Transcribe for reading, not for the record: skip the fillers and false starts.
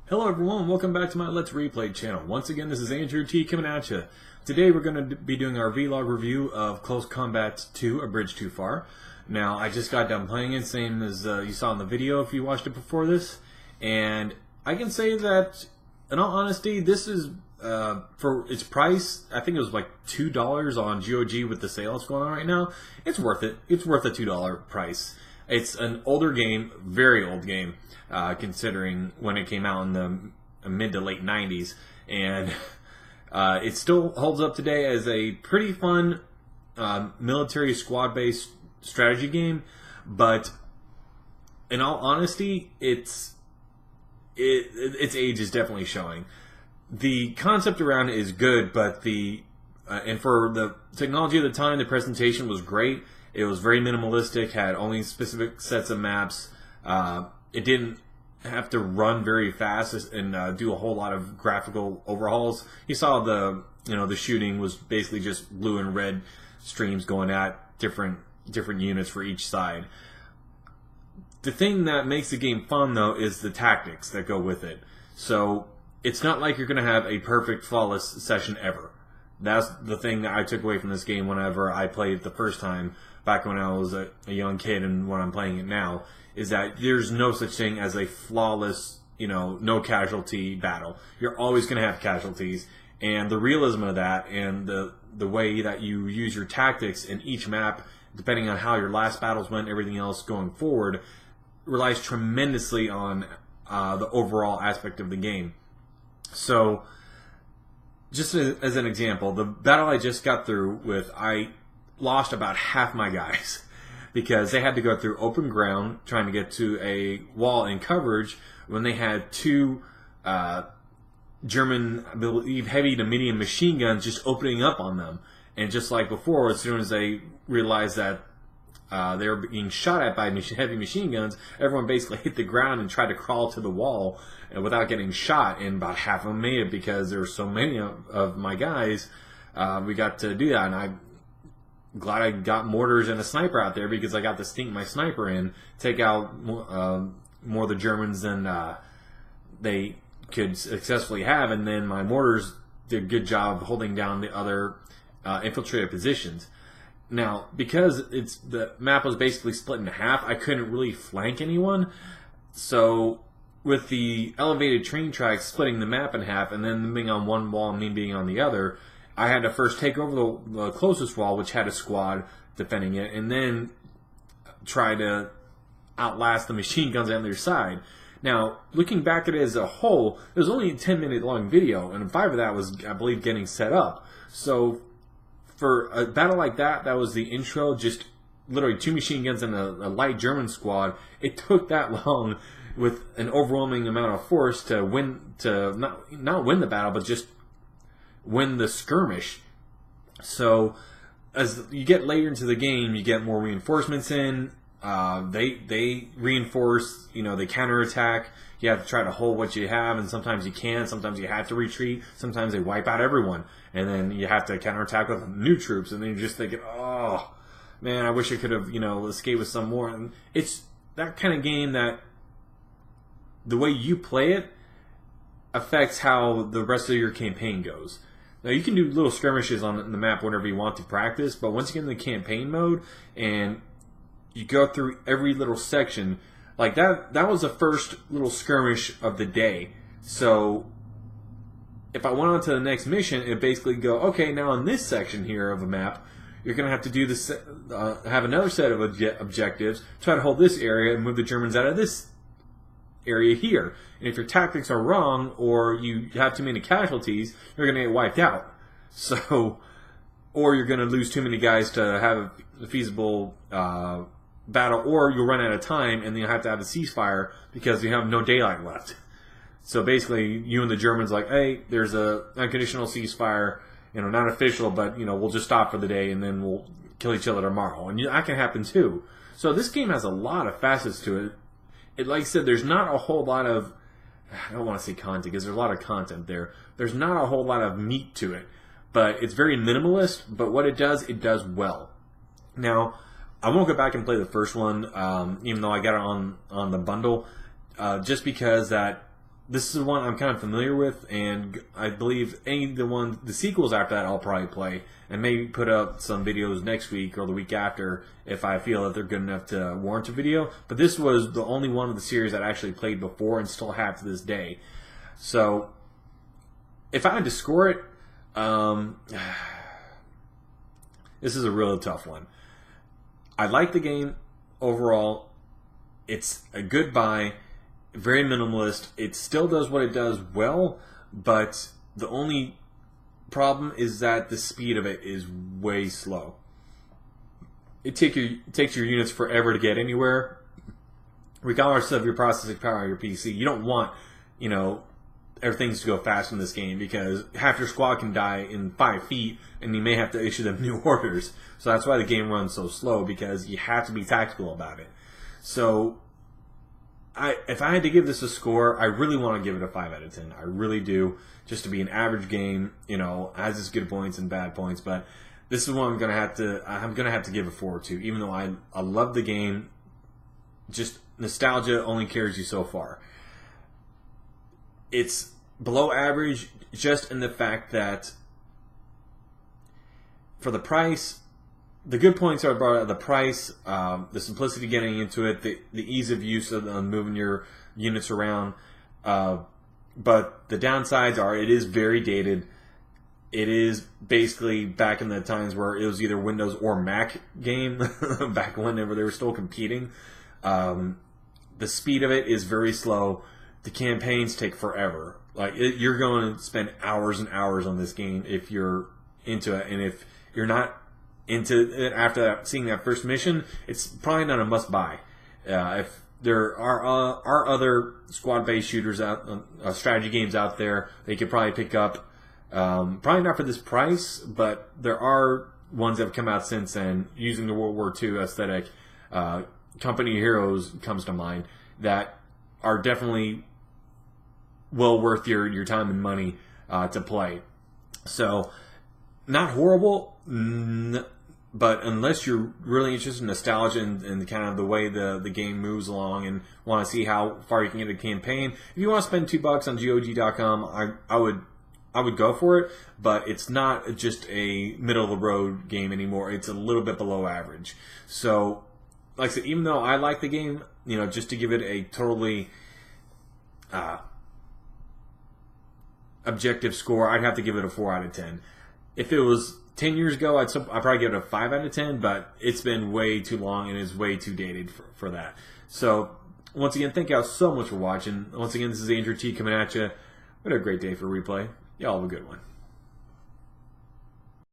Hello everyone, welcome back to my Let's Replay channel. Once again, this is Andrew T coming at you. Today we're going to be doing our vlog review of Close Combat 2, A Bridge Too Far. Now, I just got done playing it, same as you saw in the video if you watched it before this. And I can say that, in all honesty, this is, for its price, I think it was like $2 on GOG with the sale that's going on right now. It's worth it. It's worth a $2 price. It's an older game, very old game. Considering when it came out in the mid to late 90s, and it still holds up today as a pretty fun military squad-based strategy game. But in all honesty, its age is definitely showing. The concept around it is good, but and for the technology of the time, the presentation was great. It was very minimalistic, had only specific sets of maps. It didn't have to run very fast and do a whole lot of graphical overhauls. You saw the shooting was basically just blue and red streams going at different units for each side. The thing that makes the game fun, though, is the tactics that go with it. So it's not like you're going to have a perfect, flawless session ever. That's the thing that I took away from this game whenever I played it the first time, back when I was a young kid, and when I'm playing it now, is that there's no such thing as a flawless, no casualty battle. You're always going to have casualties, and the realism of that and the way that you use your tactics in each map, depending on how your last battles went, everything else going forward, relies tremendously on the overall aspect of the game. So, just as an example, the battle I just got through with, I lost about half my guys because they had to go through open ground trying to get to a wall in coverage when they had two German, I believe, heavy to medium machine guns just opening up on them. And just like before, as soon as they realized that they were being shot at by heavy machine guns, everyone basically hit the ground and tried to crawl to the wall without getting shot, and about half of them made it because there were so many of my guys. We got to do that, and I'm glad I got mortars and a sniper out there because I got to sneak my sniper in, take out more of the Germans than they could successfully have, and then my mortars did a good job holding down the other infiltrated positions. Now, because the map was basically split in half, I couldn't really flank anyone. So, with the elevated train tracks splitting the map in half, and then being on one wall and me being on the other, I had to first take over the closest wall, which had a squad defending it, and then try to outlast the machine guns on their side. Now, looking back at it as a whole, it was only a 10-minute long video, and 5 of that was, I believe, getting set up. So, for a battle like that, that was the intro, just literally 2 machine guns and a light German squad. It took that long with an overwhelming amount of force to not win the battle, but just win the skirmish. So as you get later into the game, you get more reinforcements in. They reinforce, they counterattack. You have to try to hold what you have, and sometimes you can, sometimes you have to retreat, sometimes they wipe out everyone, and then you have to counterattack with new troops, and then you're just thinking, oh man, I wish I could have, escaped with some more. And it's that kind of game that the way you play it affects how the rest of your campaign goes. Now, you can do little skirmishes on the map whenever you want to practice, but once you get in the campaign mode and you go through every little section, like that was the first little skirmish of the day. So if I went on to the next mission, it basically go, okay, now in this section here of a map, you're going to have to do this, have another set of objectives, try to hold this area and move the Germans out of this area here. And if your tactics are wrong or you have too many casualties, you're going to get wiped out. So, or you're going to lose too many guys to have a feasible battle, or you'll run out of time and then you'll have to have a ceasefire because you have no daylight left. So basically, you and the Germans like, hey, there's a unconditional ceasefire, not official, but we'll just stop for the day and then we'll kill each other tomorrow. And that can happen too. So this game has a lot of facets to it. Like I said, there's not a whole lot of, I don't want to say content because there's a lot of content there. There's not a whole lot of meat to it, but it's very minimalist. But what it does well. Now, I won't go back and play the first one, even though I got it on the bundle, just because that this is one I'm kind of familiar with, and I believe the sequels after that I'll probably play, and maybe put up some videos next week or the week after if I feel that they're good enough to warrant a video. But this was the only one of the series that I actually played before and still have to this day. So if I had to score it, this is a really tough one. I like the game overall. It's a good buy. Very minimalist. It still does what it does well, but the only problem is that the speed of it is way slow. It takes your units forever to get anywhere, regardless of your processing power on your PC. You don't want, everything's to go fast in this game, because half your squad can die in 5 feet, and you may have to issue them new orders. So that's why the game runs so slow, because you have to be tactical about it. So if I had to give this a score, I really want to give it a 5 out of 10. I really do, just to be an average game. Has its good points and bad points, but this is one I'm gonna have to give a 4 to, even though I love the game. Just nostalgia only carries you so far. It's below average just in the fact that for the price, the good points are brought out: the price, the simplicity getting into it, the ease of use of moving your units around. But the downsides are it is very dated. It is basically back in the times where it was either Windows or Mac game, back whenever they were still competing. The speed of it is very slow. The campaigns take forever. You're going to spend hours and hours on this game if you're into it, and if you're not into it after seeing that first mission, it's probably not a must-buy. If there are other squad-based shooters strategy games out there, they could probably pick up. Probably not for this price, but there are ones that have come out since then using the World War II aesthetic. Company Heroes comes to mind, that are definitely well worth your time and money to play. So, not horrible, but unless you're really interested in nostalgia and kind of the way the game moves along and want to see how far you can get a campaign, if you want to spend $2 on GOG.com, I would go for it, but it's not just a middle-of-the-road game anymore. It's a little bit below average. So, like I said, even though I like the game, just to give it a totally objective score, I'd have to give it a 4 out of 10. If it was 10 years ago, I'd probably give it a 5 out of 10, but it's been way too long and is way too dated for that. So, once again, thank you all so much for watching. Once again, this is Andrew T coming at you. What a great day for Replay. Y'all have a good one.